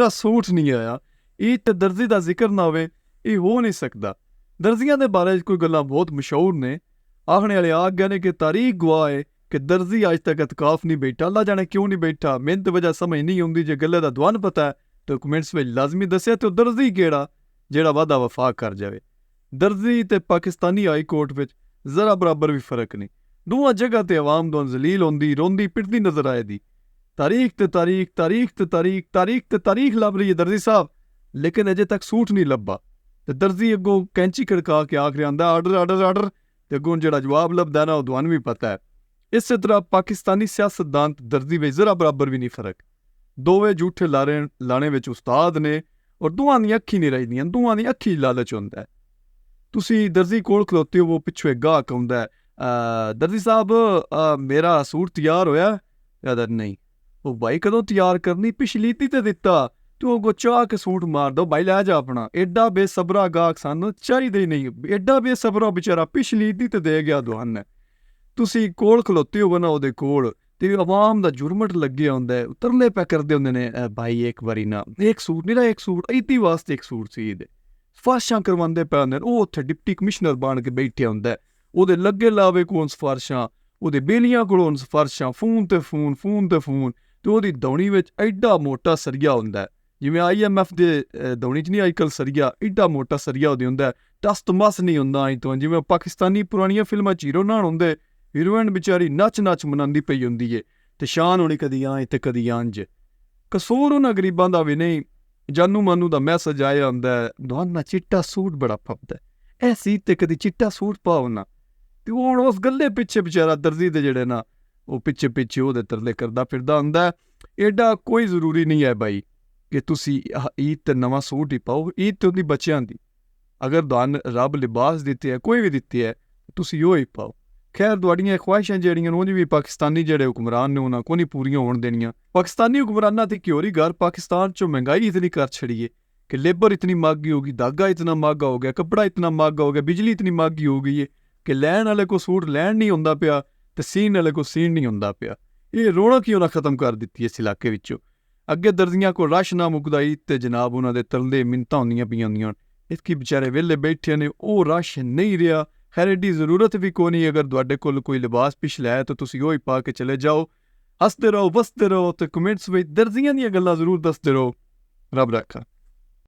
मेरा सूट नहीं आया। ईद ते दर्जी का जिक्र ना होवे, ये हो नहीं सकता। दर्जियां दे बारे कोई गल्लां बहुत मशहूर ने। आखने वाले आ गए ने कि तारीख गवाह है कि दर्जी अज तक इतकाफ नहीं बैठा। अल्लाह जाने क्यों नहीं बैठा, मेहनत वजह समझ नहीं आती। जे गल्ले दा दुआन पता है तो कमेंट्स में लाजमी दस्या तो दर्जी केड़ा जेड़ा वादा वफा कर जावे। दर्जी ते पाकिस्तानी हाई कोर्ट विच जरा बराबर भी फर्क नहीं। दोवां जगह ते अवाम दोन जलील होंदी रोंदी पिटदी नजर आए दी। तारीख ते तारीख तारीख ते तारीख तारीख ते तारीख लभ रही है दर्जी साहब, लेकिन अजे तक सूट नहीं लब्भा। ते दर्जी अगों कैंची खड़का के आखिर आंदा आर्डर आर्डर आर्डर, ते अगों जेड़ा जवाब लभदा ना उह भी पता है। इस तरह पाकिस्तानी सियासतदान दर्जी में जरा बराबर भी नहीं फर्क। दोवे झूठे लाने विच उस्ताद ने और दोवां दी अखी नहीं रहिंदियां, दोवां दी अखी लालच हुंदा है। तुसी दर्जी कोल खलोते हो, वो पिछों एक गाहक आउंदा है, दर्जी साहब मेरा सूट तैयार होया? यार नहीं। वो भाई कदों तैयार करनी, पिछली दी ते दिता, तू अगो चाह के सूट मार दो भाई, लै जा अपना। एडा बेसबरा गाहक सानू चाहिदा ही नहीं, एडा बेसबरा बेचारा पिछली दी ते दे गया दुआन। तुसी कोल खलोते हो ना ओहदे कोल, ते अवाम दा जुरमट लग्गे हुंदा है, तरले पै करदे हुंदे ने, भाई एक बारी ना एक सूट नहीं, एक सूट ईदी वास्ते एक सूट सी दे। सिफारशां करवांदे पै हुंदे, ओह उत्थे डिप्टी कमिश्नर बन के बैठे हुंदा है, ओहदे लग्गे लावे कोल सिफारशां, ओहदे बेलियां कोलों सिफारशां, फोन ते फोन फोन ते फोन, ते ओहदी दौनी विच एडा मोटा सरिया हुंदा है, जिवें IMF दे दौनी च नहीं अजकल सरिया, एडा मोटा सरिया ओहदे हुंदा है, टस मस नहीं हुंदा अज तो। जिवें पाकिस्तानी पुरानियां फिल्मां च हीरो नाल हुंदे, हीरोइन बेचारी नच नच मनांदी पई हुंदी है, ते शान होनी कदी आए ते कदी अंज। कसूर उन्हां गरीबां दा भी नहीं, जानू मानू दा मैसेज आया हुंदा है, दुआना चिट्टा सूट बड़ा फबदा है, ऐ सी ते कदी चिट्टा सूट पाओ ना। ते हुण उस गल्ले पिछे बेचारा दर्जी दे जेड़े ना वो पिछे पिछे ओहदे तरले करदा फिरदा हुंदा है। एडा कोई जरूरी नहीं है भाई कि तुसी ईद ते नवां सूट ही पाओ, ईद ते उंदी बच्चियां दी। अगर दान रब लिबास दित्ते है, कोई भी दित्ते है, तुसी ओह ही पाओ। खैर तुहाड़ियां ख्वाहिशां जेहड़ियां उंज भी पाकिस्तानी जेहड़े हुक्मरान ने उन्हां को नहीं पूरियां होण देनियां। पाकिस्तानी हुक्मरानां दी क्योरी घर पाकिस्तान चो महंगाई इतनी कर छड़ी है कि लेबर इतनी महंगी होगी, धागा इतना महंगा हो गया, कपड़ा इतना महंगा हो गया, बिजली इतनी महंगी हो गई है कि लैण वाले को सूट लैण नहीं हुंदा पिया ते सीन वाले को सीन नहीं हुंदा पिया। ये रौनक ही उन्हां खत्म कर दित्ती इस इलाके विचों। अगे दर्जियां को रश ना मुकदा, ईद ते जनाब उन्हां दे तरले मिन्नतां हुंदियां पियां हुंदियां, इतकी बेचारे वेले बैठे ने, ओह रश नहीं रहा। खैर एडी जरूरत भी कोई नहीं, अगर तुहाडे कोल कोई लिबास पिछला है तो तुसी ओही पा के चले जाओ, हसदे रहो बसदे रहो, ते कमेंट्स विच दर्जियां दियां गल्लां जरूर दसदे रहो। रब रखा।